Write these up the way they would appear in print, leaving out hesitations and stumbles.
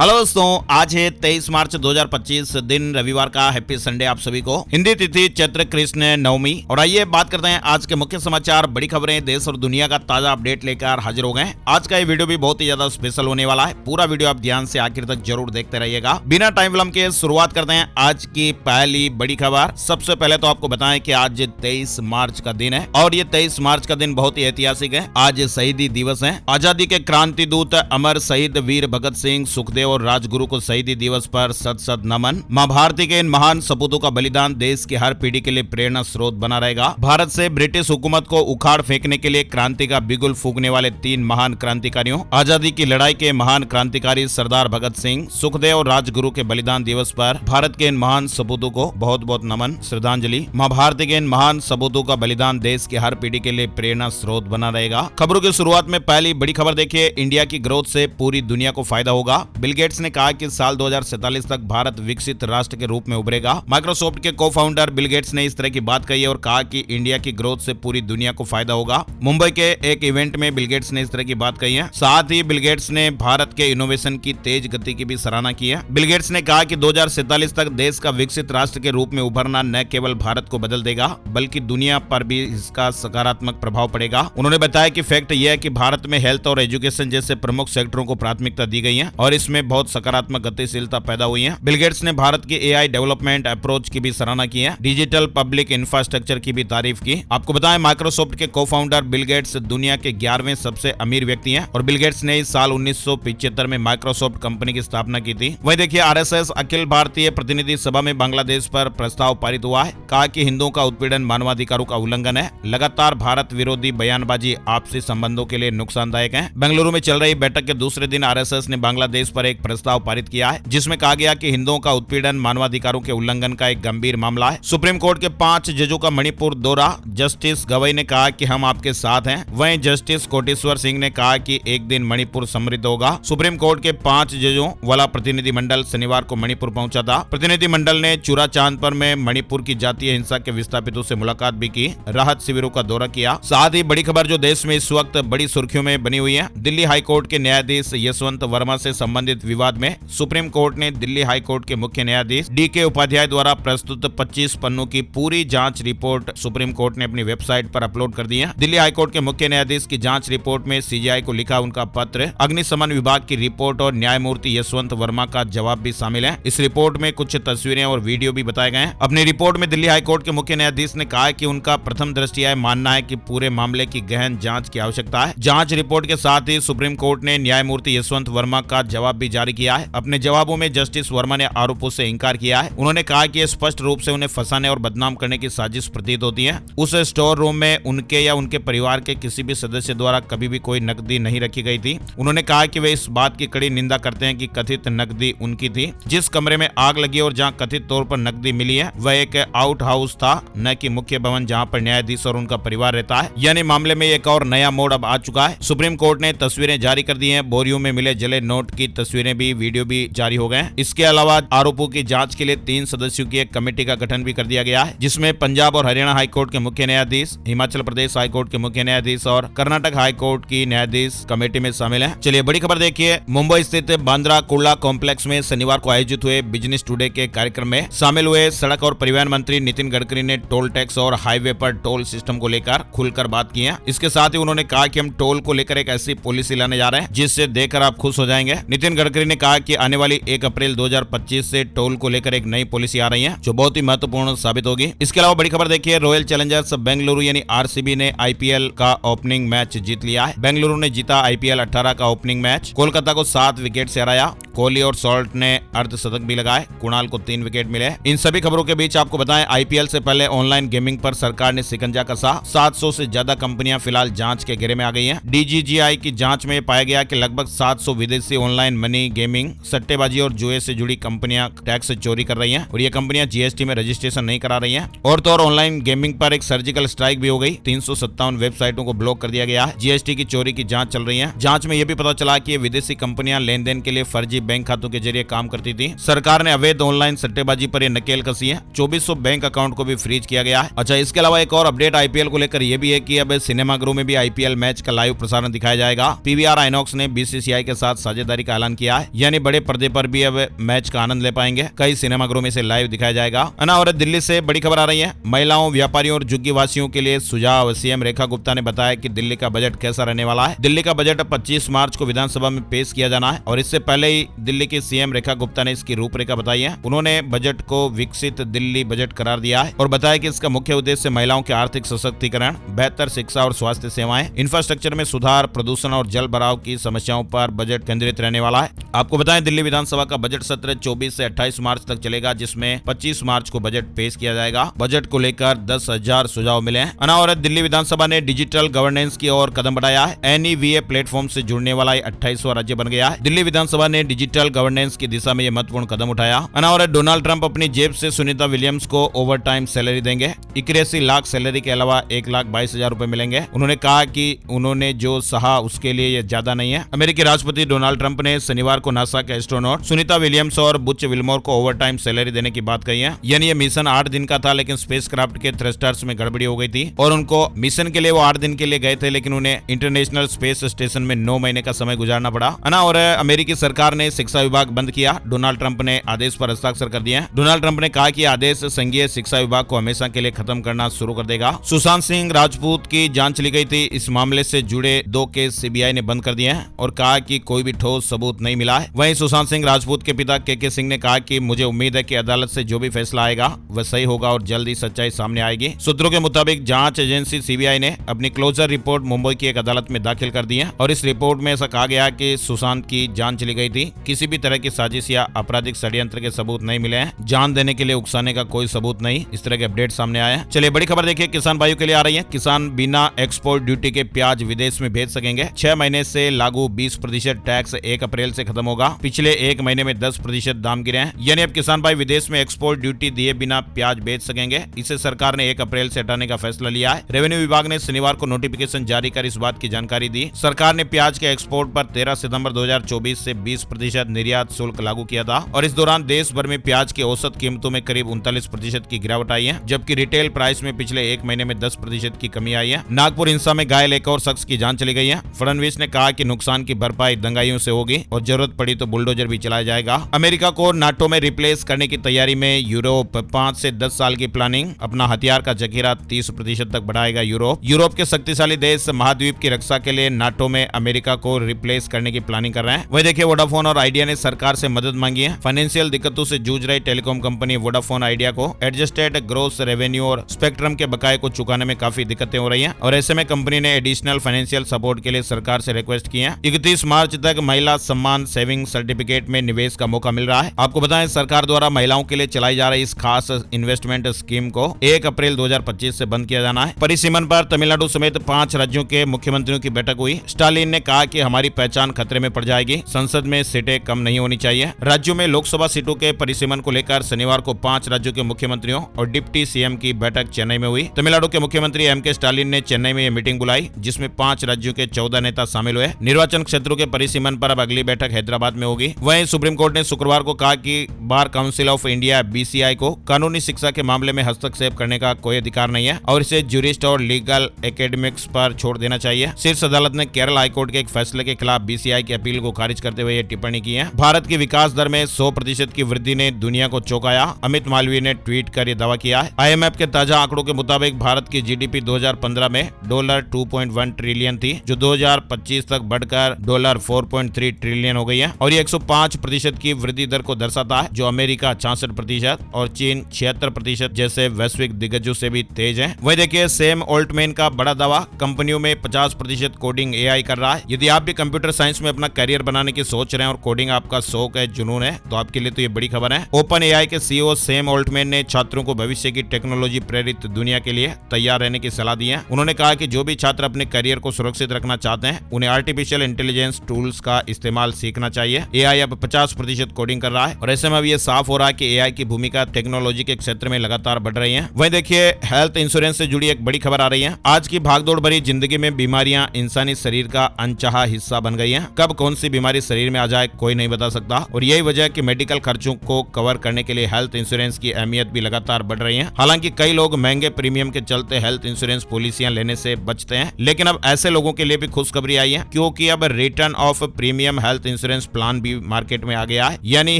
Hello दोस्तों, आज है 23 मार्च 2025 दिन रविवार का। हैप्पी संडे आप सभी को। हिंदी तिथि चैत्र कृष्ण नवमी। और आइए बात करते हैं आज के मुख्य समाचार, बड़ी खबरें, देश और दुनिया का ताजा अपडेट लेकर हाजिर हो गए। आज का ये वीडियो भी बहुत ही ज्यादा स्पेशल होने वाला है। पूरा वीडियो आप ध्यान से आखिर तक जरूर देखते रहिएगा। बिना टाइम विलंब के शुरुआत करते हैं आज की पहली बड़ी खबर। सबसे पहले तो आपको बताएं कि आज 23 मार्च का दिन है और ये 23 मार्च का दिन बहुत ही ऐतिहासिक है। आज शहीदी दिवस है। आजादी के क्रांति दूत अमर शहीद वीर भगत सिंह, सुखदेव और राजगुरु को शहीदी दिवस पर शत शत नमन। मां भारती के इन महान सपूतों का बलिदान देश की हर पीढ़ी के लिए प्रेरणा स्रोत बना रहेगा। भारत से ब्रिटिश हुकूमत को उखाड़ फेंकने के लिए क्रांति का बिगुल फूंकने वाले 3 महान क्रांतिकारियों, आजादी की लड़ाई के महान क्रांतिकारी सरदार भगत सिंह, सुखदेव और राजगुरु के बलिदान दिवस पर भारत के इन महान सपूतों को बहुत बहुत नमन, श्रद्धांजलि। मां भारती के इन महान सपूतों का बलिदान देश की हर पीढ़ी के लिए प्रेरणा स्रोत बना रहेगा। खबरों की शुरुआत में पहली बड़ी खबर देखिए। इंडिया की ग्रोथ से पूरी दुनिया को फायदा होगा। बिल गेट्स ने कहा कि साल 2047 तक भारत विकसित राष्ट्र के रूप में उभरेगा। माइक्रोसॉफ्ट के को फाउंडर बिल गेट्स ने इस तरह की बात कही है और कहा कि इंडिया की ग्रोथ से पूरी दुनिया को फायदा होगा। मुंबई के एक इवेंट में बिल गेट्स ने इस तरह की बात कही है। साथ ही बिल गेट्स ने भारत के इनोवेशन की तेज गति की भी सराहना की है। बिल गेट्स ने कहा कि 2047 तक देश का विकसित राष्ट्र के रूप में उभरना न केवल भारत को बदल देगा बल्कि दुनिया पर भी इसका सकारात्मक प्रभाव पड़ेगा। उन्होंने बताया कि फैक्ट यह है कि भारत में हेल्थ और एजुकेशन जैसे प्रमुख सेक्टरों को प्राथमिकता दी गई है और इसमें बहुत सकारात्मक गतिशीलता पैदा हुई है। बिल गेट्स ने भारत की एआई डेवलपमेंट अप्रोच की भी सराहना की है। डिजिटल पब्लिक इंफ्रास्ट्रक्चर की भी तारीफ की। आपको बताएं, माइक्रोसॉफ्ट के को फाउंडर बिल गेट्स दुनिया के 11वें सबसे अमीर व्यक्ति हैं और बिल गेट्स ने इस साल 1975 में माइक्रोसॉफ्ट कंपनी की स्थापना की थी। वहीं देखिए, आरएसएस अखिल भारतीय प्रतिनिधि सभा में बांग्लादेश पर प्रस्ताव पारित हुआ है। कहा कि हिंदुओं का उत्पीड़न मानवाधिकारों का उल्लंघन है। लगातार भारत विरोधी बयानबाजी आपसी संबंधों के लिए नुकसानदायक है। बेंगलुरु में चल रही बैठक के दूसरे दिन आरएसएस ने बांग्लादेश पर एक प्रस्ताव पारित किया है जिसमें कहा गया कि हिंदुओं का उत्पीड़न मानवाधिकारों के उल्लंघन का एक गंभीर मामला है। सुप्रीम कोर्ट के 5 जजों का मणिपुर दौरा। जस्टिस गवई ने कहा कि हम आपके साथ हैं। वहीं जस्टिस कोटेश्वर सिंह ने कहा कि एक दिन मणिपुर समृद्ध होगा। सुप्रीम कोर्ट के 5 जजों वाला प्रतिनिधिमंडल शनिवार को मणिपुर पहुंचा था। प्रतिनिधिमंडल ने चूराचांदपुर में मणिपुर की जातीय हिंसा के विस्थापितों से मुलाकात भी की, राहत शिविरों का दौरा किया। साथ ही बड़ी खबर जो देश में इस वक्त बड़ी सुर्खियों में बनी हुई है। दिल्ली हाईकोर्ट के न्यायाधीश यशवंत वर्मा से संबंधित विवाद में सुप्रीम कोर्ट ने दिल्ली हाई कोर्ट के मुख्य न्यायाधीश DK उपाध्याय द्वारा प्रस्तुत 25 पन्नों की पूरी जांच रिपोर्ट सुप्रीम कोर्ट ने अपनी वेबसाइट पर अपलोड कर दी है। दिल्ली हाई कोर्ट के मुख्य न्यायाधीश की जांच रिपोर्ट में CJI को लिखा उनका पत्र, अग्निशमन विभाग की रिपोर्ट और न्यायमूर्ति यशवंत वर्मा का जवाब भी शामिल है। इस रिपोर्ट में कुछ तस्वीरें और वीडियो भी बताए गए हैं। अपनी रिपोर्ट में दिल्ली हाई कोर्ट के मुख्य न्यायाधीश ने कहा कि उनका प्रथम दृष्टया मानना है कि पूरे मामले की गहन जांच की आवश्यकता है। जांच रिपोर्ट के साथ ही सुप्रीम कोर्ट ने न्यायमूर्ति यशवंत वर्मा का जवाब भी जारी किया है। अपने जवाबों में जस्टिस वर्मा ने आरोपों से इंकार किया है। उन्होंने कहा कि स्पष्ट रूप से उन्हें फंसाने और बदनाम करने की साजिश प्रतीत होती है। उस स्टोर रूम में उनके या उनके परिवार के किसी भी सदस्य द्वारा कभी भी कोई नकदी नहीं रखी गई थी। उन्होंने कहा कि वे इस बात की कड़ी निंदा करते हैं कि कथित नकदी उनकी थी। जिस कमरे में आग लगी और जहां कथित तौर पर नकदी मिली है वह एक आउट हाउस था, न कि मुख्य भवन जहां पर न्यायाधीश और उनका परिवार रहता है। यानी मामले में एक और नया मोड़ अब आ चुका है। सुप्रीम कोर्ट ने तस्वीरें जारी कर दी है। बोरियों में मिले जले नोट की तस्वीरें भी, वीडियो भी जारी हो गए। इसके अलावा आरोपों की जांच के लिए 3 सदस्यों की एक कमेटी का गठन भी कर दिया गया है जिसमें पंजाब और हरियाणा हाईकोर्ट के मुख्य न्यायाधीश, हिमाचल प्रदेश हाईकोर्ट के मुख्य न्यायाधीश और कर्नाटक हाईकोर्ट की न्यायाधीश कमेटी में शामिल है। चलिए बड़ी खबर देखिए। मुंबई स्थित बांद्रा कुर्ला कॉम्प्लेक्स में शनिवार को आयोजित हुए बिजनेस टुडे के कार्यक्रम में शामिल हुए सड़क और परिवहन मंत्री नितिन गडकरी ने टोल टैक्स और हाईवे पर टोल सिस्टम को लेकर खुलकर बात की है। इसके साथ ही उन्होंने कहा कि हम टोल को लेकर एक ऐसी पॉलिसी लाने जा रहे हैं जिससे देखकर आप खुश हो जाएंगे। नितिन गडकरी ने कहा कि आने वाली 1 अप्रैल 2025 से टोल को लेकर एक नई पॉलिसी आ रही है जो बहुत ही महत्वपूर्ण साबित होगी। इसके अलावा बड़ी खबर देखिए। रॉयल चैलेंजर्स बेंगलुरु यानी RCB ने IPL का ओपनिंग मैच जीत लिया है। बेंगलुरु ने जीता IPL 18 का ओपनिंग मैच। कोलकाता को 7 विकेट से हराया। कोहली और सॉल्ट ने अर्धशतक भी लगाए। कुणाल को 3 विकेट मिले। इन सभी खबरों के बीच आपको बताएं, IPL से पहले ऑनलाइन गेमिंग पर सरकार ने शिकंजा कसा। 700 से ज्यादा कंपनियां फिलहाल जांच के घेरे में आ गई हैं। DGGI की जांच में पाया गया कि लगभग 700 विदेशी ऑनलाइन मनी गेमिंग, सट्टेबाजी और जुए से जुड़ी कंपनियां टैक्स चोरी कर रही हैं और ये कंपनियां GST में रजिस्ट्रेशन नहीं करा रही हैं। और तो और ऑनलाइन गेमिंग पर एक सर्जिकल स्ट्राइक भी हो गई। 357 वेबसाइटों को ब्लॉक कर दिया गया है। GST की चोरी की जांच चल रही है। जांच में यह भी पता चला कि ये विदेशी कंपनियां लेन देन के लिए फर्जी बैंक खातों के जरिए काम करती थी। सरकार ने अवैध ऑनलाइन सट्टेबाजी पर यह नकेल कसी है। 2400 बैंक अकाउंट को भी फ्रीज किया गया है। अच्छा, इसके अलावा एक और अपडेट IPL को लेकर यह भी है कि अब सिनेमाघरों में भी IPL मैच का लाइव प्रसारण दिखाया जाएगा। PVR आइनॉक्स ने BCCI के साथ साझेदारी का ऐलान किया दिया है, यानी बड़े पर्दे पर भी अब मैच का आनंद ले पाएंगे। कई सिनेमाघरों में से लाइव दिखाया जाएगा। और दिल्ली से बड़ी खबर आ रही है, महिलाओं, व्यापारियों और झुग्गी वासियों के लिए सुझाव। सीएम रेखा गुप्ता ने बताया कि दिल्ली का बजट कैसा रहने वाला है। दिल्ली का बजट 25 मार्च को विधानसभा में पेश किया जाना है और इससे पहले ही दिल्ली की सीएम रेखा गुप्ता ने इसकी रूपरेखा बताई है। उन्होंने बजट को विकसित दिल्ली बजट करार दिया है और बताया कि इसका मुख्य उद्देश्य महिलाओं के आर्थिक सशक्तिकरण, बेहतर शिक्षा और स्वास्थ्य सेवाएं, इंफ्रास्ट्रक्चर में सुधार, प्रदूषण और जल भराव की समस्याओं पर बजट केंद्रित रहने वाला है। आपको बताएं, दिल्ली विधानसभा का बजट सत्र 24 से 28 मार्च तक चलेगा, जिसमें 25 मार्च को बजट पेश किया जाएगा। बजट को लेकर 10,000 सुझाव मिले हैं। और दिल्ली विधानसभा ने डिजिटल गवर्नेंस की ओर कदम बढ़ाया है। NEVA प्लेटफॉर्म से जुड़ने वाला 28वां राज्य बन गया है। दिल्ली विधानसभा ने डिजिटल गवर्नेंस की दिशा में यह महत्वपूर्ण कदम उठाया। और डोनाल्ड ट्रंप अपनी जेब से सुनीता विलियम्स को ओवर टाइम सैलरी देंगे। 81 लाख सैलरी के अलावा 1,22,000 रुपए मिलेंगे। उन्होंने कहा कि उन्होंने जो सहा उसके लिए यह ज्यादा नहीं है। अमेरिकी राष्ट्रपति डोनाल्ड ट्रंप ने शनिवार को नासा के एस्ट्रोनॉट सुनीता विलियम्स और बुच विल्मोर को ओवर टाइम सैलरी देने की बात कही है। यानी ये मिशन 8 दिन का था, लेकिन स्पेसक्राफ्ट के थ्रस्टर्स में गड़बड़ी हो गई थी और उनको मिशन के लिए वो 8 दिन के लिए गए थे, लेकिन उन्हें इंटरनेशनल स्पेस स्टेशन में 9 महीने का समय गुजारना पड़ा। और अमेरिकी सरकार ने शिक्षा विभाग बंद किया। डोनाल्ड ट्रंप ने आदेश पर हस्ताक्षर कर दिए। डोनाल्ड ट्रंप ने कहा कि आदेश संघीय शिक्षा विभाग को हमेशा के लिए खत्म करना शुरू कर देगा। सुशांत सिंह राजपूत की जांच चली गई थी। इस मामले से जुड़े 2 केस सीबीआई ने बंद कर दिए हैं और कहा कि कोई भी ठोस सबूत नहीं मिला है। वहीं सुशांत सिंह राजपूत के पिता के सिंह ने कहा कि मुझे उम्मीद है कि अदालत से जो भी फैसला आएगा वह सही होगा और जल्दी सच्चाई सामने आएगी। सूत्रों के मुताबिक जांच एजेंसी सीबीआई ने अपनी क्लोजर रिपोर्ट मुंबई की एक अदालत में दाखिल कर दी है और इस रिपोर्ट में ऐसा कहा गया कि सुशांत की जान चली गई थी। किसी भी तरह की साजिश या आपराधिक षड्यंत्र के सबूत नहीं मिले हैं। जान देने के लिए उकसाने का कोई सबूत नहीं। इस तरह के अपडेट सामने आए हैं। चलिए बड़ी खबर देखिए, किसान भाइयों के लिए आ रही है। किसान बिना एक्सपोर्ट ड्यूटी के प्याज विदेश में भेज सकेंगे। 6 महीने से लागू 20% टैक्स 1 अप्रैल से खत्म होगा। पिछले 1 महीने में 10% दाम गिरे हैं, यानी अब किसान भाई विदेश में एक्सपोर्ट ड्यूटी दिए बिना प्याज बेच सकेंगे। इसे सरकार ने 1 अप्रैल से हटाने का फैसला लिया है। रेवेन्यू विभाग ने शनिवार को नोटिफिकेशन जारी कर इस बात की जानकारी दी। सरकार ने प्याज के एक्सपोर्ट पर 13 सितंबर 2024 से 20% निर्यात शुल्क लागू किया था और इस दौरान देश भर में प्याज की औसत कीमतों में करीब 39% की गिरावट आई है, जबकि रिटेल प्राइस में पिछले 1 महीने में 10% की कमी आई है। नागपुर हिंसा में घायल एक और शख्स की जान चली गई है। फडणवीस ने कहा कि नुकसान की भरपाई दंगाइयों से होगी और जरूरत पड़ी तो बुलडोजर भी चलाया जाएगा। अमेरिका को नाटो में रिप्लेस करने की तैयारी में यूरोप। 5 से 10 साल की प्लानिंग। अपना हथियार का जखीरा 30% तक बढ़ाएगा यूरोप के शक्तिशाली देश महाद्वीप की रक्षा के लिए नाटो में अमेरिका को रिप्लेस करने की प्लानिंग कर रहे हैं। वही देखिए, वोडाफोन और आइडिया ने सरकार से मदद मांगी है। फाइनेंशियल दिक्कतों से जूझ रही टेलीकॉम कंपनी वोडाफोन आइडिया को एडजस्टेड ग्रोस रेवेन्यू और स्पेक्ट्रम के बकाये को चुकाने में काफी दिक्कतें हो रही हैं और ऐसे में कंपनी ने एडिशनल फाइनेंशियल सपोर्ट के लिए सरकार से रिक्वेस्ट की है। 31 मार्च तक महिला सम्मान सेविंग सर्टिफिकेट में निवेश का मौका मिल रहा है। आपको बताएं, सरकार द्वारा महिलाओं के लिए चलाई जा रही इस खास इन्वेस्टमेंट स्कीम को 1 अप्रैल 2025 से बंद किया जाना है। परिसीमन पर तमिलनाडु समेत 5 राज्यों के मुख्यमंत्रियों की बैठक हुई। स्टालिन ने कहा कि हमारी पहचान खतरे में पड़ जाएगी। संसद में सीटें कम नहीं होनी चाहिए। राज्यों में लोकसभा सीटों के परिसीमन को लेकर शनिवार को 5 राज्यों के मुख्यमंत्रियों और डिप्टी सीएम की बैठक चेन्नई में हुई। तमिलनाडु के मुख्यमंत्री एम.के. स्टालिन ने चेन्नई में यह मीटिंग बुलाई, जिसमें 5 राज्यों के 14 नेता शामिल हुए। निर्वाचन क्षेत्रों के परिसीमन पर अब अगली बैठक हैदराबाद में होगी। वहीं सुप्रीम कोर्ट ने शुक्रवार को कहा कि bar council of India BCI को कानूनी शिक्षा के मामले में हस्तक्षेप करने का कोई अधिकार नहीं है और इसे ज्यूरिस्ट और लीगल एकेडमिक्स पर छोड़ देना चाहिए। शीर्ष अदालत ने केरल हाईकोर्ट के एक फैसले के खिलाफ BCI की अपील को खारिज करते हुए ये टिप्पणी की है। भारत की विकास दर में 100% की वृद्धि ने दुनिया को चौंकाया। अमित मालवीय ने ट्वीट कर यह दावा किया है। IMF के ताजा आंकड़ों के मुताबिक भारत की GDP 2015 में $2.1 ट्रिलियन थी, जो 2025 तक बढ़कर $4.3 ट्रिलियन हो गई है और ये 105% की वृद्धि दर को दर्शाता है, जो अमेरिका 66% और चीन 76% जैसे वैश्विक दिग्गजों से भी तेज है। वही देखिए, सैम ऑल्टमैन का बड़ा दावा, कंपनियों में 50% कोडिंग AI कर रहा है। यदि आप भी कंप्यूटर साइंस में अपना करियर बनाने की सोच रहे हैं और कोडिंग आपका शौक है, जुनून है, तो आपके लिए तो ये बड़ी खबर है। ओपन AI के CEO सैम ऑल्टमैन ने छात्रों को भविष्य की टेक्नोलॉजी प्रेरित दुनिया के लिए तैयार रहने की सलाह दी है। उन्होंने कहा कि जो भी छात्र अपने करियर को सुरक्षित रखना चाहते हैं, उन्हें आर्टिफिशियल इंटेलिजेंस टूल्स का इस्तेमाल सीखना चाहिए। AI अब 50% कोडिंग कर रहा है और ऐसे में अब ये साफ हो रहा है कि AI की भूमिका टेक्नोलॉजी के क्षेत्र में लगातार बढ़ रही है। वहीं देखिए, हेल्थ इंश्योरेंस से जुड़ी एक बड़ी खबर आ रही है। आज की भागदौड़ भरी जिंदगी में बीमारियां इंसानी शरीर का अनचाहा हिस्सा बन गई हैं। कब कौन सी बीमारी शरीर में आ जाए कोई नहीं बता सकता और यही वजह है कि मेडिकल खर्चों को कवर करने के लिए हेल्थ इंश्योरेंस की अहमियत भी लगातार बढ़ रही है। हालांकि कई लोग महंगे प्रीमियम के चलते हेल्थ इंश्योरेंस पॉलिसियां लेने से बचते हैं, लेकिन अब ऐसे लोगों के लिए भी खुशखबरी आई है, क्योंकि अब return of premium health insurance plan भी मार्केट में आ गया है। यानी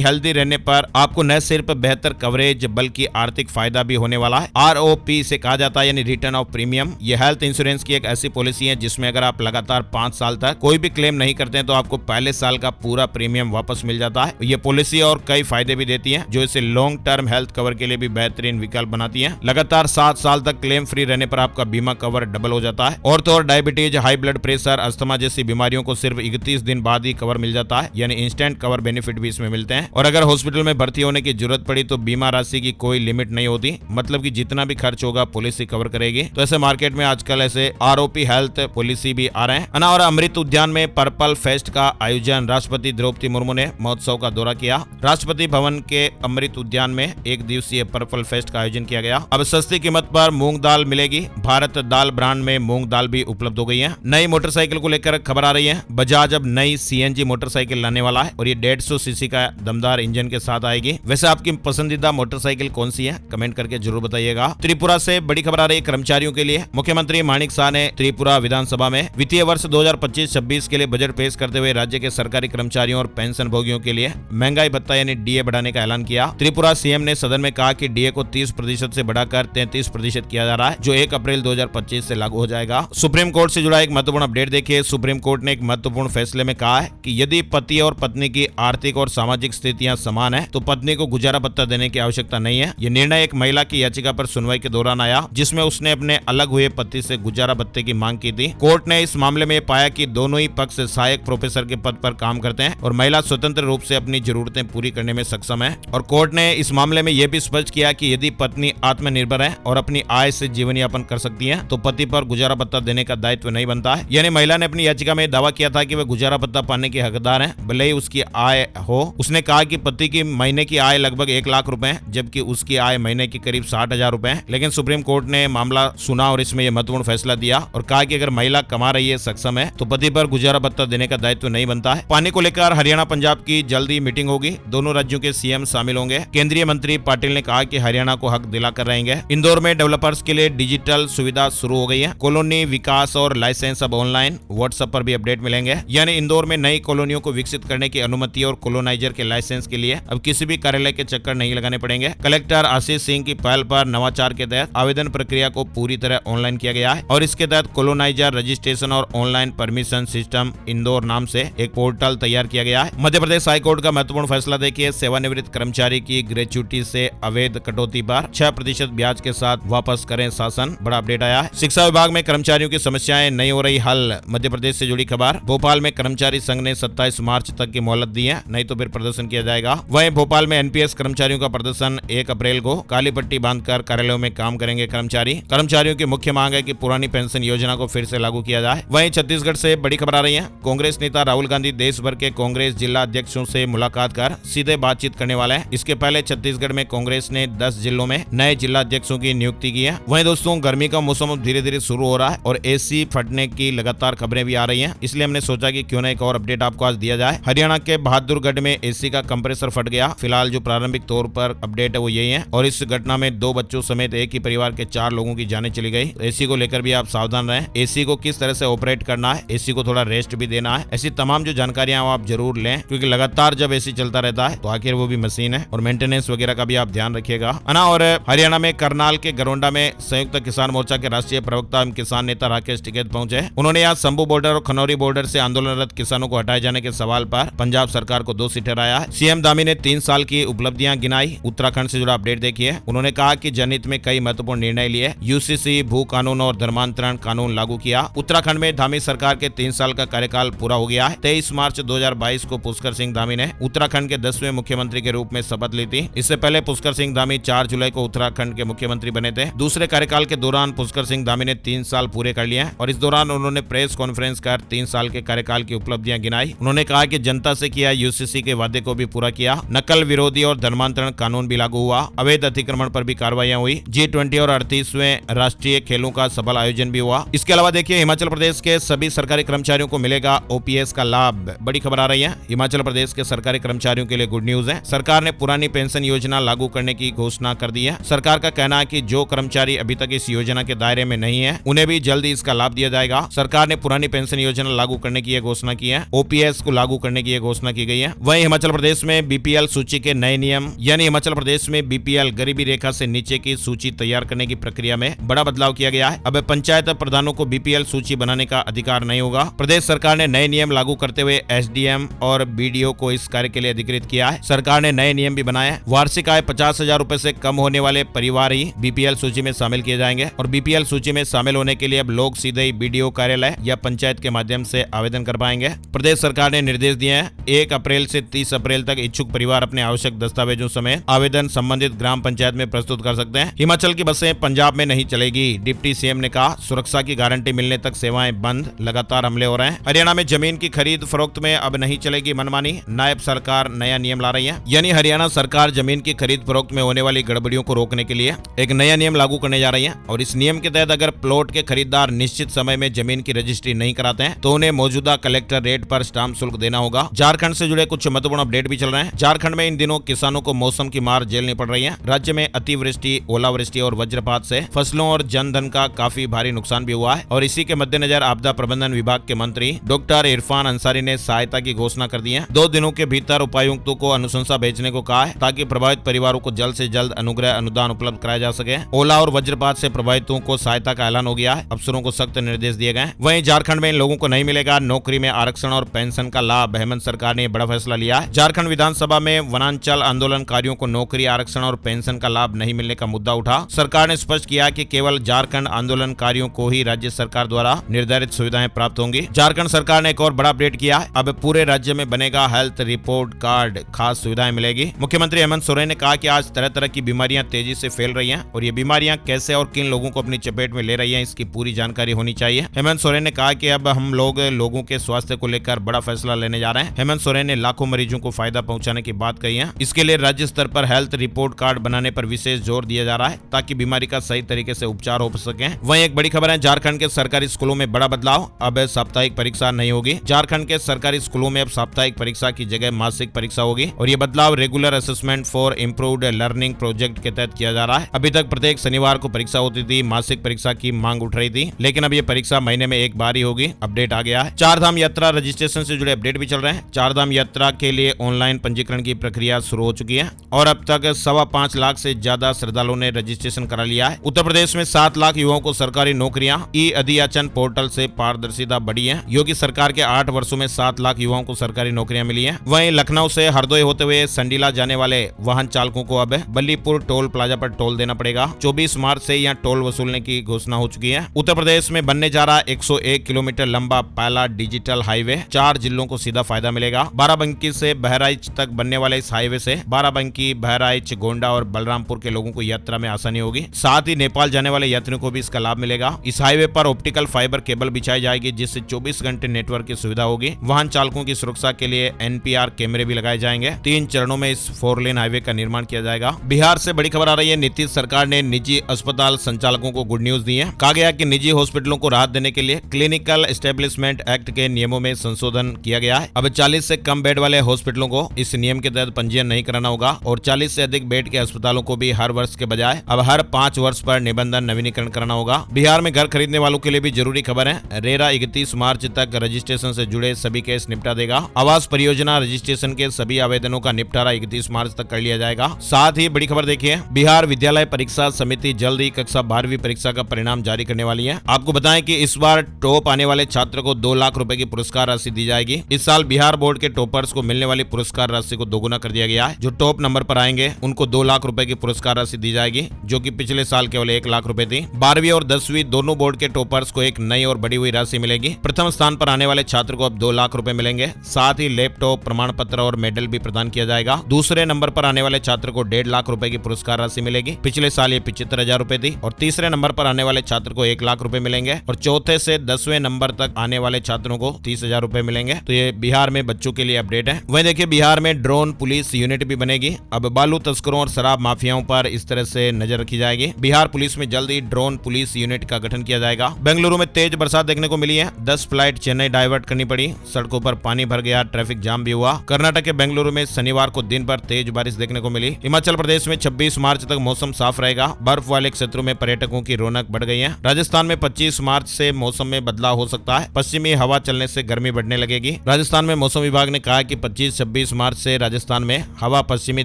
हेल्दी रहने पर आपको न सिर्फ बेहतर कवरेज बल्कि आर्थिक फायदा भी होने वाला है। ROP से कहा जाता है यानी रिटर्न ऑफ प्रीमियम। ये हेल्थ इंश्योरेंस की एक ऐसी पॉलिसी है जिसमें अगर आप लगातार 5 साल तक कोई भी क्लेम नहीं करते हैं तो आपको पहले साल का पूरा प्रीमियम वापस मिल जाता है। ये पॉलिसी और कई फायदे भी देती है जो इसे लॉन्ग टर्म हेल्थ कवर के लिए भी बेहतरीन विकल्प बनाती है। लगातार 7 साल तक क्लेम फ्री रहने पर आपका बीमा कवर डबल हो जाता है। और तो और diabetes, high blood pressure, asthma जैसी बीमारियों को सिर्फ 31 दिन बाद ही कवर मिल जाता है, यानी इंस्टेंट कवर बेनिफिट भी इसमें मिलते हैं। और अगर हॉस्पिटल में भर्ती होने की जरूरत पड़ी तो बीमा राशि की कोई लिमिट नहीं होती, मतलब कि जितना भी खर्च होगा पॉलिसी कवर करेगी। तो ऐसे मार्केट में आजकल ऐसे ROP हेल्थ पॉलिसी भी आ रहे हैं। और अमृत उद्यान में पर्पल फेस्ट का आयोजन, राष्ट्रपति द्रौपदी मुर्मू ने महोत्सव का दौरा किया। राष्ट्रपति भवन के अमृत उद्यान में 1 दिवसीय पर्पल फेस्ट का आयोजन किया गया। अब सस्ती कीमत पर मूंग दाल मिलेगी। भारत दाल ब्रांड में मूंग दाल भी उपलब्ध हो गई है। नई मोटरसाइकिल को लेकर खबर आ रही है। बजाज अब नई CNG मोटरसाइकिल लाने वाला है और ये 150 सीसी का दमदार इंजन के साथ आएगी। वैसे आपकी पसंदीदा मोटरसाइकिल कौन सी है, कमेंट करके जरूर बताइएगा। त्रिपुरा से बड़ी खबर आ रही है कर्मचारियों के लिए। मुख्यमंत्री माणिक शाह ने त्रिपुरा विधानसभा में वित्तीय वर्ष 2025-26 के लिए बजट पेश करते हुए राज्य के सरकारी कर्मचारियों और पेंशन भोगियों के लिए महंगाई भत्ता यानी DA बढ़ाने का ऐलान किया। त्रिपुरा CM ने सदन में कहा कि DA को 30% से बढ़ाकर 33% किया जा रहा है, जो 1 अप्रैल 2025 से लागू हो जाएगा। सुप्रीम कोर्ट से जुड़ा एक महत्वपूर्ण अपडेट देखिए। सुप्रीम कोर्ट ने एक महत्वपूर्ण फैसले में कहा है कि यदि पति और पत्नी की आर्थिक और सामाजिक स्थितियां समान है तो पत्नी को गुजारा भत्ता देने की आवश्यकता नहीं है। यह निर्णय एक महिला की याचिका पर सुनवाई के दौरान आया जिसमें उसने अपने अलग हुए पति से गुजारा भत्ते की मांग की थी। कोर्ट ने इस मामले में पाया कि दोनों ही पक्ष सहायक प्रोफेसर के पद पर काम करते हैं और महिला स्वतंत्र रूप से अपनी जरूरतें पूरी करने में सक्षम है। और कोर्ट ने इस मामले में यह भी स्पष्ट किया कि यदि पत्नी आत्मनिर्भर है और अपनी आय से जीवन यापन कर सकती है तो पति पर गुजारा भत्ता देने का दायित्व नहीं बनता है। यानी महिला ने अपनी याचिका में दावा किया था कि वह गुजारा भत्ता पाने के हकदार है भले ही उसकी आय हो। उसने कहा कि पति की महीने की आय लगभग 1 लाख रुपए है जबकि उसकी आय महीने की करीब 60,000 रुपए है। लेकिन सुप्रीम कोर्ट ने मामला सुना और इसमें यह महत्वपूर्ण फैसला दिया और कहा कि अगर महिला कमा रही है, सक्षम है, तो पति पर गुजारा भत्ता देने का दायित्व नहीं बनता है। पानी को लेकर हरियाणा पंजाब की जल्दी मीटिंग होगी। दोनों राज्यों के CM शामिल होंगे। केंद्रीय मंत्री पाटिल ने कहा कि हरियाणा को हक दिलाकर रहेंगे। इंदौर में डेवलपर्स के लिए डिजिटल सुविधा शुरू हो गई है। कॉलोनी विकास और लाइसेंस अब ऑनलाइन, व्हाट्सएप पर भी अपडेट मिलेंगे। यानी इंदौर में नई कॉलोनियों को विकसित करने की अनुमति और कॉलोनाइजर के लाइसेंस के लिए अब किसी भी कार्यालय के चक्कर नहीं लगाने पड़ेंगे। कलेक्टर आशीष सिंह की पहल पर नवाचार के तहत आवेदन प्रक्रिया को पूरी तरह ऑनलाइन किया गया है और इसके तहत कॉलोनाइजर रजिस्ट्रेशन और ऑनलाइन परमिशन सिस्टम इंदौर नाम से एक पोर्टल तैयार किया गया है। मध्य प्रदेश हाईकोर्ट का महत्वपूर्ण फैसला देखिए। सेवानिवृत्त कर्मचारी की ग्रेच्युटी से अवैध कटौती पर 6% ब्याज के साथ वापस करें शासन, बड़ा अपडेट आया है। शिक्षा विभाग में कर्मचारियों की समस्याएं नहीं हो रही हल, मध्य प्रदेश से जुड़ी खबर। भोपाल में कर्मचारी संघ ने 27 मार्च तक की मोहलत दी है, नहीं तो फिर प्रदर्शन किया जाएगा। वहीं भोपाल में NPS कर्मचारियों का प्रदर्शन 1 अप्रैल को। काली पट्टी बांधकर कार्यालयों में काम करेंगे कर्मचारी। कर्मचारियों की मुख्य मांग है कि पुरानी पेंशन योजना को फिर से लागू किया जाए। वहीं छत्तीसगढ़ से बड़ी खबर आ रही है। कांग्रेस नेता राहुल गांधी देश भर के कांग्रेस जिला अध्यक्षों से मुलाकात कर सीधे बातचीत करने वाले हैं। इसके पहले छत्तीसगढ़ में कांग्रेस ने 10 जिलों में नए जिला अध्यक्षों की नियुक्ति की है। वहीं दोस्तों गर्मी का मौसम धीरे धीरे शुरू हो रहा है और AC फटने की लगातार खबरें भी आ रही हैं, इसलिए हमने सोचा कि क्यों ना एक और अपडेट आपको आज दिया जाए। हरियाणा के बहादुरगढ़ में AC का कंप्रेसर फट गया। फिलहाल जो प्रारंभिक तौर पर अपडेट है वो यही है और इस घटना में 2 बच्चों समेत एक ही परिवार के 4 लोगों की जानें चली गई। AC को लेकर भी आप सावधान रहें। AC को किस तरह से ऑपरेट करना है, AC को थोड़ा रेस्ट भी देना है, ऐसी तमाम जो जानकारियां आप जरूर लें क्योंकि लगातार जब AC चलता रहता है तो आखिर वो भी मशीन है और मेंटेनेंस वगैरह का भी आप ध्यान रखिएगा। और हरियाणा में करनाल के गरोंडा में संयुक्त किसान मोर्चा के राष्ट्रीय प्रवक्ता एवं किसान नेता राकेश टिकैत पहुंचे। उन्होंने आज शंभू बॉर्डर और खनौरी बॉर्डर से आंदोलनरत किसानों को हटाए जाने के सवाल पर पंजाब सरकार को दोषी ठहराया है। CM धामी ने 3 साल की उपलब्धियां गिनाई। उत्तराखंड से जुड़ा अपडेट देखिए। उन्होंने कहा कि जनहित में कई महत्वपूर्ण निर्णय लिए। UCC भू कानून और धर्मांतरण कानून लागू किया। उत्तराखंड में धामी सरकार के 3 साल का कार्यकाल पूरा हो गया है। 23 मार्च 2022 को पुष्कर सिंह धामी ने उत्तराखंड के 10वें मुख्यमंत्री के रूप में शपथ ली थी। इससे पहले पुष्कर सिंह धामी 4 जुलाई को उत्तराखंड के मुख्यमंत्री बने थे। दूसरे कार्यकाल के दौरान पुष्कर सिंह धामी ने 3 साल पूरे कर लिए और इस दौरान उन्होंने प्रेस कॉन्फ्रेंस कर 3 साल के कार्यकाल की उपलब्धियां गिनाई। उन्होंने कहा कि जनता से किया UCC के वादे को भी पूरा किया। नकल विरोधी और धर्मांतरण कानून भी लागू हुआ। अवैध अतिक्रमण पर भी कार्रवाइयां हुई। G20 और 38वें राष्ट्रीय खेलों का सफल आयोजन भी हुआ। इसके अलावा देखिए हिमाचल प्रदेश के सभी सरकारी कर्मचारियों को मिलेगा OPS का लाभ, बड़ी खबर आ रही है। हिमाचल प्रदेश के सरकारी कर्मचारियों के लिए गुड न्यूज है। सरकार ने पुरानी पेंशन योजना लागू करने की घोषणा कर दी है। सरकार का कहना है कि जो कर्मचारी अभी तक इस योजना के दायरे में नहीं है उन्हें भी जल्दी इसका लाभ दिया जाएगा। सरकार ने पुरानी पेंशन योजना लागू करने की घोषणा की है। OPS को लागू करने की घोषणा की गई है। वहीं हिमाचल प्रदेश में बीपीएल सूची के नए नियम, यानी हिमाचल प्रदेश में बीपीएल गरीबी रेखा से नीचे की सूची तैयार करने की प्रक्रिया में बड़ा बदलाव किया गया है। अब पंचायत प्रधानों को बीपीएल सूची बनाने का अधिकार नहीं होगा। प्रदेश सरकार ने नए नियम लागू करते हुए एसडीएम और बीडीओ को इस कार्य के लिए अधिकृत किया है। सरकार ने नए नियम भी बनाए हैं। वार्षिक आय 50,000 रुपए से कम होने वाले परिवार ही बीपीएल सूची में शामिल किए जाएंगे और बीपीएल सूची में शामिल होने के लिए अब लोग सीधे ही बीडीओ कार्यालय या पंचायत के माध्यम से आवेदन कर पाएंगे। प्रदेश सरकार ने निर्देश दिए हैं 1 अप्रैल से 30 अप्रैल तक इच्छुक परिवार अपने आवश्यक दस्तावेजों समेत आवेदन संबंधित ग्राम पंचायत में प्रस्तुत कर सकते हैं। हिमाचल की बसें पंजाब में नहीं चलेगी, डिप्टी सीएम ने कहा। सुरक्षा की गारंटी मिलने तक सेवाएं बंद, लगातार हमले हो रहे हैं। हरियाणा में जमीन की खरीद फरोख्त में अब नहीं चलेगी मनमानी, नायब सरकार नया नियम ला रही है। यानी हरियाणा सरकार जमीन की खरीद फरोख्त में होने वाली गड़बड़ियों को रोकने के लिए एक नया नियम लागू करने जा रही है और इस नियम के तहत अगर प्लॉट के खरीदार निश्चित समय में जमीन की रजिस्ट्री नहीं कराते हैं तो उन्हें मौजूदा कलेक्टर रेट पर स्टाम्प शुल्क देना होगा। झारखंड से जुड़े कुछ महत्वपूर्ण अपडेट भी चल रहे हैं। झारखंड में इन दिनों किसानों को मौसम की मार झेलनी पड़ रही है। राज्य में अतिवृष्टि, ओलावृष्टि और वज्रपात से फसलों और जनधन का काफी भारी नुकसान भी हुआ है और इसी के मद्देनजर आपदा प्रबंधन विभाग के मंत्री डॉक्टर इरफान अंसारी ने सहायता की घोषणा कर दी है। 2 दिनों के भीतर उपायुक्तों को अनुशंसा भेजने को कहा है ताकि प्रभावित परिवारों को जल्द से जल्द अनुग्रह अनुदान उपलब्ध कराया जा सके। ओला और वज्रपात से प्रभावितों को सहायता का ऐलान हो गया है। अफसरों को सख्त निर्देश दिए गए। वहीं झारखंड में इन लोगों को नहीं मिलेगा नौकरी में आरक्षण और पेंशन का लाभ। हेमंत सरकार ने बड़ा फैसला लिया है। झारखंड विधानसभा में वनांचल आंदोलनकारियों को नौकरी, आरक्षण और पेंशन का लाभ नहीं मिलने का मुद्दा उठा। सरकार ने स्पष्ट किया कि केवल झारखंड आंदोलनकारियों को ही राज्य सरकार द्वारा निर्धारित सुविधाएं प्राप्त होंगी। झारखंड सरकार ने एक और बड़ा अपडेट किया है। अब पूरे राज्य में बनेगा हेल्थ रिपोर्ट कार्ड, खास सुविधाएं मिलेगी। मुख्यमंत्री हेमंत सोरेन ने कहा कि आज तरह तरह की बीमारियां तेजी से फैल रही हैं और ये बीमारियां कैसे और किन लोगों को अपनी चपेट में ले रही हैं, इसकी पूरी जानकारी होनी चाहिए। हेमंत सोरेन ने कहा कि अब हम लोगों के स्वास्थ्य को लेकर बड़ा फैसला लेने जा रहे हैं। हेमंत सोरेन ने लाखों मरीजों को फायदा पहुंचाने की बात कही है। इसके लिए राज्य स्तर पर हेल्थ रिपोर्ट कार्ड बनाने पर विशेष जोर दिया जा रहा है ताकि बीमारी का सही तरीके से उपचार हो सके। वहीं एक बड़ी खबर है, झारखंड के सरकारी स्कूलों में बड़ा बदलाव, अब साप्ताहिक परीक्षा नहीं होगी। झारखंड के सरकारी स्कूलों में अब साप्ताहिक परीक्षा की जगह मासिक परीक्षा होगी और ये बदलाव regular assessment for improved learning project के तहत किया जा रहा है। अभी तक प्रत्येक शनिवार को परीक्षा होती थी, मासिक परीक्षा की मांग उठ रही थी, लेकिन अब ये परीक्षा महीने में एक बार ही होगी। अपडेट आ गया है। चारधाम यात्रा रजिस्ट्रेशन से जुड़े अपडेट भी चल रहे हैं। चारधाम यात्रा के लिए ऑनलाइन पंजीकरण की प्रक्रिया शुरू हो चुकी है और अब तक 5.25 लाख से ज्यादा श्रद्धालुओं ने रजिस्ट्रेशन करा लिया है। उत्तर प्रदेश में 7 लाख युवाओं को सरकारी नौकरियां, ई अधियाचन पोर्टल से पारदर्शिता बढ़ी है। योगी सरकार के 8 वर्षों में 7 लाख युवाओं को सरकारी नौकरियां मिली हैं। वहीं लखनऊ से हरदोई होते हुए संडीला जाने वाले वाहन चालकों को अब बल्लीपुर टोल प्लाजा पर टोल देना पड़ेगा। 24 मार्च से यहां टोल वसूलने की घोषणा हो चुकी है। उत्तर प्रदेश में बनने जा रहा 101 किलोमीटर लंबा पहला डिजिटल हाईवे, 4 जिलों को सीधा फायदा मिलेगा। बाराबंकी से बहराइच तक बनने वाले इस हाईवे से बाराबंकी, बहराइच, गोंडा और बलरामपुर के लोगों को यात्रा में आसानी होगी। साथ ही नेपाल जाने वाले यात्रियों को भी इसका लाभ मिलेगा। इस हाईवे पर ऑप्टिकल फाइबर केबल बिछाई जाएगी जिससे 24 घंटे नेटवर्क की सुविधा होगी। वाहन चालकों की सुरक्षा के लिए एनपीआर कैमरे भी लगाए जाएंगे। 3 चरणों में इस 4 लेन हाईवे का निर्माण किया जाएगा। बिहार से बड़ी खबर आ रही है। नीतीश सरकार ने निजी अस्पताल संचालकों को गुड न्यूज दी है। कहा गया कि निजी हॉस्पिटलों को राहत देने के लिए क्लिनिकल एस्टेब्लिशमेंट एक्ट के नियमों में संशोधन किया गया है। अब 40 से कम बेड वाले हॉस्पिटलों को इस नियम के तहत पंजीयन नहीं कराना होगा और 40 से अधिक बेड के अस्पतालों को भी हर वर्ष के बजाय अब हर 5 वर्ष पर निबंधन नवीनीकरण कराना होगा। बिहार में घर खरीदने वालों के लिए भी जरूरी खबर है। रेरा 31 मार्च तक रजिस्ट्रेशन से जुड़े सभी केस निपटा देगा। आवास परियोजना रजिस्ट्रेशन के सभी आवेदनों का निपटारा 31 मार्च तक कर लिया जाएगा। साथ ही बड़ी खबर देखिए, बिहार विद्यालय परीक्षा समिति जल्द ही कक्षा 12वीं परीक्षा का परिणाम जारी करने वाली है। आपको बताएं कि इस बार टॉप आने वाले छात्र को 2 लाख रुपए की पुरस्कार राशि दी जाएगी। इस साल बिहार बोर्ड के टॉपर्स को मिलने वाली पुरस्कार राशि को दोगुना कर दिया गया है। जो टॉप नंबर पर आएंगे उनको 2 लाख रुपए की पुरस्कार राशि दी जाएगी, जो कि पिछले साल केवल 1 लाख रुपए थी। 12वीं और 10वीं दोनों बोर्ड के टॉपर्स को एक नई और बढ़ी हुई राशि मिलेगी। प्रथम स्थान पर आने वाले छात्र को अब 2 लाख रुपए मिलेंगे। साथ ही लैपटॉप, प्रमाण पत्र और मेडल भी प्रदान किया जाएगा। दूसरे नंबर पर आने वाले छात्र को 1.5 लाख रुपए की पुरस्कार राशि मिलेगी। पिछले साल ये 75,000 रुपए थी। और तीसरे नंबर पर आने वाले छात्र को 1 लाख रुपए मिलेंगे और चौथे से 10वें नंबर तक आने वाले छात्रों को 30,000 रुपए मिलेंगे। तो ये बिहार में बच्चों के लिए अपडेट है। वहीं देखिए, बिहार में ड्रोन पुलिस यूनिट भी बनेगी। अब बालू तस्करों और शराब माफियाओं पर इस तरह से नजर रखी जाएगी। बिहार पुलिस में जल्द ही ड्रोन पुलिस यूनिट का गठन किया जाएगा। बेंगलुरु में तेज बरसात देखने को मिली है। 10 फ्लाइट चेन्नई डाइवर्ट करनी पड़ी। सड़कों पर पानी भर गया, ट्रैफिक जाम भी हुआ। कर्नाटक के बेंगलुरु में शनिवार को दिन भर तेज बारिश देखने को मिली। हिमाचल प्रदेश में 26 मार्च तक मौसम साफ रहेगा। बर्फ वाले क्षेत्रों में पर्यटकों की रौनक बढ़ गई है। राजस्थान में 25 मार्च से मौसम में बदलाव हो सकता है। पश्चिमी हवा चलने से गर्मी बढ़ने लगेगी। रहेगी। राजस्थान में मौसम विभाग ने कहा कि 25-26 मार्च से राजस्थान में हवा पश्चिमी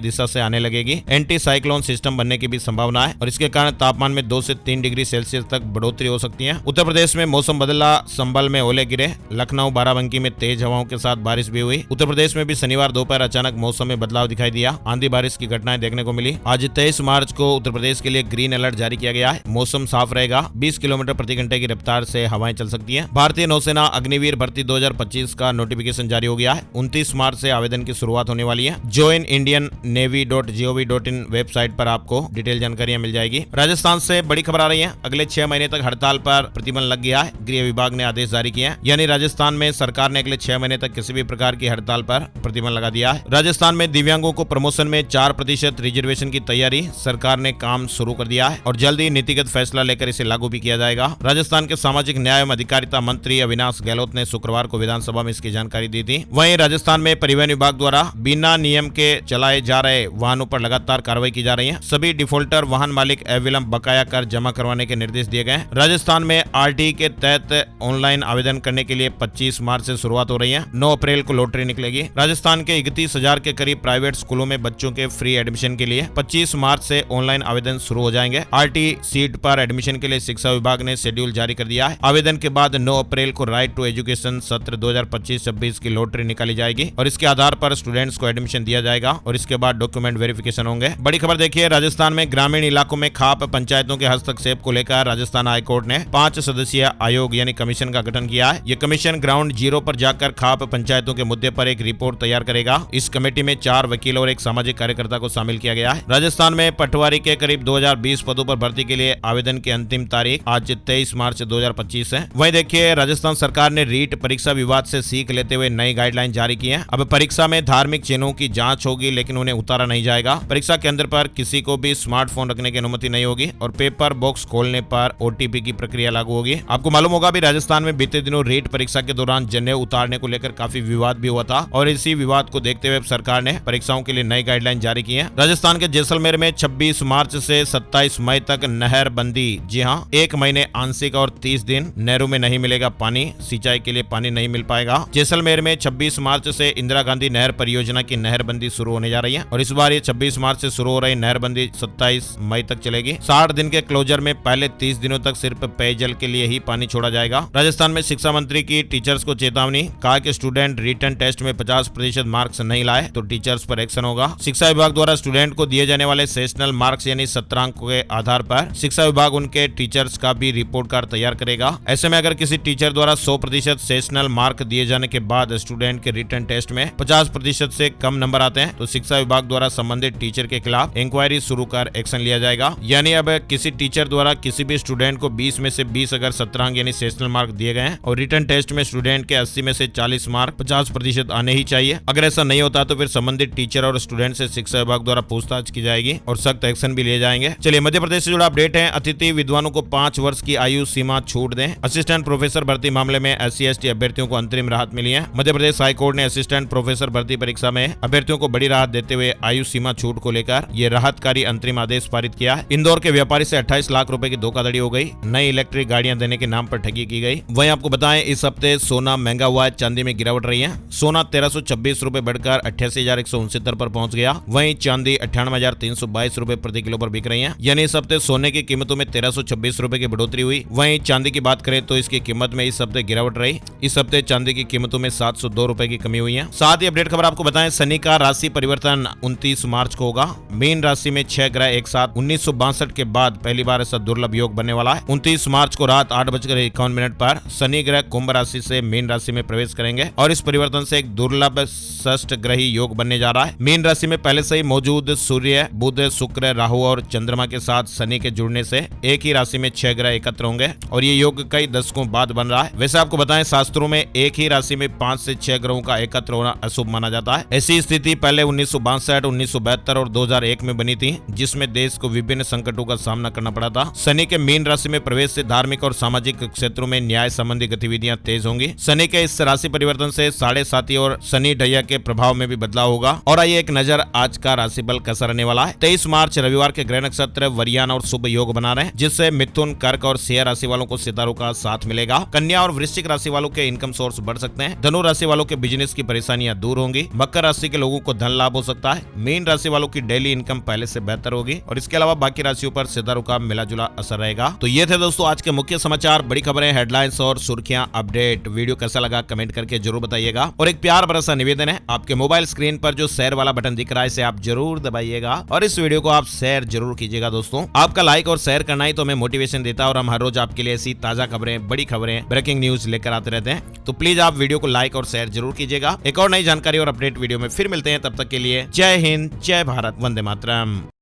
दिशा से आने लगेगी। एंटी साइक्लोन सिस्टम बनने की भी संभावना है और इसके कारण तापमान में 2 से 3 डिग्री सेल्सियस तक बढ़ोतरी हो सकती है। उत्तर प्रदेश में मौसम बदला, संभल में ओले गिरे, लखनऊ बाराबंकी में तेज हवाओं के साथ बारिश भी हुई। उत्तर प्रदेश में भी शनिवार दोपहर अचानक मौसम में बदलाव दिखाई दिया, आंधी बारिश की घटनाएं देखने को मिली। आज 23 मार्च को उत्तर प्रदेश के लिए ग्रीन अलर्ट जारी किया गया है। मौसम साफ रहेगा, 20 किलोमीटर प्रति घंटे की रफ्तार से हवाएं चल सकती हैं। भारतीय नौसेना अग्निवीर भर्ती 2025 का नोटिफिकेशन जारी हो गया है। 29 मार्च से आवेदन की शुरुआत होने वाली है। joinindiannavy.gov.in वेबसाइट पर आपको डिटेल जानकारियां मिल जाएगी। राजस्थान से बड़ी खबर आ रही है, अगले 6 महीने तक हड़ताल पर प्रतिबंध लग गया है। गृह विभाग ने आदेश जारी किया है, यानी राजस्थान में सरकार ने अगले 6 महीने तक किसी भी प्रकार की हड़ताल पर प्रतिबंध लगा दिया है। राजस्थान में दिव्यांगों को प्रमोशन में 4% रिजर्वेशन की तैयारी सरकार ने काम शुरू कर दिया है और जल्द ही नीतिगत फैसला लेकर इसे लागू भी किया जाएगा। राजस्थान के सामाजिक न्याय एवं अधिकारिता मंत्री अविनाश गहलोत ने शुक्रवार को विधानसभा में इसकी जानकारी दी थी। वहीं राजस्थान में परिवहन विभाग द्वारा बिना नियम के चलाए जा रहे वाहनों पर लगातार कार्रवाई की जा रही है। सभी डिफॉल्टर वाहन मालिक अविलंब बकाया कर जमा करवाने के निर्देश दिए गए। राजस्थान में आरटीई के तहत ऑनलाइन आवेदन करने के लिए 25 मार्च से शुरुआत हो रही है। 9 अप्रैल को लॉटरी निकलेगी। राजस्थान के 31,000 के करीब प्राइवेट स्कूलों में बच्चों के फ्री एडमिशन के लिए 25 मार्च से ऑनलाइन आवेदन शुरू हो जाएंगे। आरटी सीट पर एडमिशन के लिए शिक्षा विभाग ने शेड्यूल जारी कर दिया है। आवेदन के बाद 9 अप्रैल को राइट टू एजुकेशन सत्र 2025-26 की लॉटरी निकाली जाएगी और इसके आधार पर स्टूडेंट्स को एडमिशन दिया जाएगा और इसके बाद डॉक्यूमेंट वेरिफिकेशन होंगे। बड़ी खबर देखिए, राजस्थान में ग्रामीण इलाकों में खाप पंचायतों के हस्तक्षेप को लेकर राजस्थान हाईकोर्ट ने 5 सदस्यीय आयोग यानी कमीशन का गठन किया है। यह कमीशन ग्राउंड जीरो पर जाकर खाप पंचायतों के मुद्दे पर एक रिपोर्ट तैयार करेगा। इस कमेटी में 4 वकील और एक सामाजिक कार्यकर्ता को शामिल किया गया है। राजस्थान में पटवारी के करीब 2020 पदों पर भर्ती के लिए आवेदन की अंतिम तारीख आज 23 मार्च 2025 है। वहीं देखिए, राजस्थान सरकार ने रीट परीक्षा विवाद से सीख लेते हुए नई गाइडलाइन जारी की है। अब परीक्षा में धार्मिक चिन्हों की जांच होगी, लेकिन उन्हें उतारा नहीं जाएगा। परीक्षा केंद्र पर किसी को भी स्मार्टफोन रखने की अनुमति नहीं होगी और पेपर बॉक्स खोलने पर ओटीपी की प्रक्रिया लागू होगी। आपको मालूम होगा भी राजस्थान में बीते दिनों रीट परीक्षा के दौरान जनेऊ उतारने को लेकर काफी विवाद भी हुआ था और इसी विवाद को देखते हुए सरकार ने परीक्षाओं के लिए नई गाइडलाइन जारी की है। राजस्थान के जैसलमेर में 26 मार्च से 27 मई तक नहर बंदी। जी हां, 1 महीने आंशिक और 30 दिन नहरों में नहीं मिलेगा पानी, सिंचाई के लिए पानी नहीं मिल पाएगा। जैसलमेर में 26 मार्च से इंदिरा गांधी नहर परियोजना की नहरबंदी शुरू होने जा रही है और इस बार ये 26 मार्च से शुरू हो रही नहरबंदी 27 मई तक चलेगी। 60 दिन के क्लोजर में पहले 30 दिनों तक सिर्फ पेयजल के लिए ही पानी छोड़ा जाएगा। राजस्थान में शिक्षा मंत्री की टीचर्स को चेतावनी, कहा कि स्टूडेंट रिटन टेस्ट में 50% मार्क्स नहीं लाए तो टीचर्स पर एक्शन होगा। शिक्षा विभाग द्वारा स्टूडेंट को दिए जाने वाले सेशनल मार्क्स यानी सत्रांक के आधार पर शिक्षा विभाग उनके टीचर्स का भी रिपोर्ट कार्ड तैयार करेगा। ऐसे में अगर किसी टीचर द्वारा 100% सेशनल मार्क दिए जाने के बाद स्टूडेंट के रिटन टेस्ट में 50% से कम नंबर आते हैं तो शिक्षा विभाग द्वारा संबंधित टीचर के खिलाफ इंक्वायरी शुरू कर एक्शन लिया जाएगा। यानी अब किसी टीचर द्वारा किसी भी स्टूडेंट को 20 में से 20 अगर सत्रांक यानी सेशनल मार्क दिए गए हैं और रिटन टेस्ट में स्टूडेंट के 80 में से 40 मार्क 50% आने ही चाहिए। अगर ऐसा नहीं होता तो फिर संबंधित टीचर और स्टूडेंट से शिक्षा विभाग द्वारा पूछताछ की जाएगी और सख्त एक्शन भी लिए जाएंगे। चलिए, मध्य प्रदेश से जुड़ा अपडेट है। अतिथि विद्वानों को 5 वर्ष की आयु सीमा छूट दें। असिस्टेंट प्रोफेसर भर्ती मामले में SC/ST अभ्यर्थियों को अंतरिम राहत मिली है। मध्य प्रदेश हाईकोर्ट ने असिस्टेंट प्रोफेसर भर्ती परीक्षा में अभ्यर्थियों को बड़ी राहत देते हुए आयु सीमा छूट को लेकर ये राहतकारी अंतरिम आदेश पारित किया है। इंदौर के व्यापारी से 28 लाख रुपए की धोखाधड़ी हो गई। नई इलेक्ट्रिक गाड़ियां देने के नाम पर ठगी की गई। वहीं आपको बताएं, इस हफ्ते सोना महंगा हुआ है, चांदी में गिरावट रही है। सोना 1326 रुपए बढ़कर 88,169 पर पहुंच गया। वहीं चांदी 98,322 रुपए प्रति किलो पर बिक रही है। यानी इस हफ्ते सोने की कीमतों में 1326 रुपए की बढ़ोतरी हुई। वहीं चांदी की बात करें तो इसकी कीमत में इस हफ्ते गिरावट रही। इस हफ्ते चांदी की कीमतों में 702 रुपए की कमी हुई है। साथ ही अपडेट खबर आपको बताएं, शनि का राशि परिवर्तन 29 मार्च को होगा। मीन राशि में 6 ग्रह एक साथ 1962 के बाद पहली बार ऐसा दुर्लभ योग बनने वाला है। 29 मार्च को रात 8:51 पर शनि ग्रह कुंभ राशि से मीन राशि में प्रवेश करेंगे और इस परिवर्तन से एक दुर्लभ षष्ठ ग्रही योग बनने जा रहा है। मीन राशि में पहले से ही मौजूद सूर्य, बुध, शुक्र, राहु और चंद्रमा के साथ शनि के जुड़ने से एक ही राशि में 6 ग्रह एकत्र होंगे और ये योग कई दशकों बाद बन रहा है। वैसे आपको बताएं, शास्त्रों में एक ही राशि में 5 से 6 ग्रहों का एकत्र होना अशुभ माना जाता है। ऐसी स्थिति पहले 1962, 1972 और 2001 में बनी थी, जिसमें देश को विभिन्न संकटों का सामना करना पड़ा था। शनि के मीन राशि में प्रवेश से धार्मिक और सामाजिक क्षेत्रों में न्याय संबंधी गतिविधियां तेज होंगी। शनि के इस राशि परिवर्तन से साढ़े साथी और शनि ढैया के प्रभाव में भी बदलाव होगा। और आइए एक नजर आज का राशि बल कैसा रहने वाला है। 23 मार्च रविवार के ग्रह नक्षत्र वरियान और शुभ योग बना रहे हैं, जिससे मिथुन, कर्क और सिंह राशि वालों को सितारों का साथ मिलेगा। कन्या और वृश्चिक राशि वालों के इनकम सोर्स बढ़ सकते सकते हैं। धनु राशि वालों के बिजनेस की परेशानियां दूर होंगी। मकर राशि के लोगों को धन लाभ हो सकता है। मीन राशि वालों की डेली इनकम पहले से बेहतर होगी और इसके अलावा बाकी राशियों पर सितारों का मिला जुला असर रहेगा। तो ये थे दोस्तों आज के मुख्य समाचार, बड़ी खबरें, हेडलाइंस और सुर्खियां, अपडेट। वीडियो कैसा लगा कमेंट करके जरूर बताइएगा और एक प्यार भरा सा निवेदन है, आपके मोबाइल स्क्रीन पर जो शेयर वाला बटन दिख रहा है इसे आप जरूर दबाइएगा और इस वीडियो को आप शेयर जरूर कीजिएगा। दोस्तों आपका लाइक और शेयर करना ही तो हमें मोटिवेशन देता है और हम हर रोज आपके लिए ऐसी ताजा खबरें, बड़ी खबरें, ब्रेकिंग न्यूज लेकर आते रहते हैं। तो प्लीज आप वीडियो को लाइक और शेयर जरूर कीजिएगा। एक और नई जानकारी और अपडेट वीडियो में फिर मिलते हैं, तब तक के लिए जय हिंद, जय भारत, वंदे मातरम।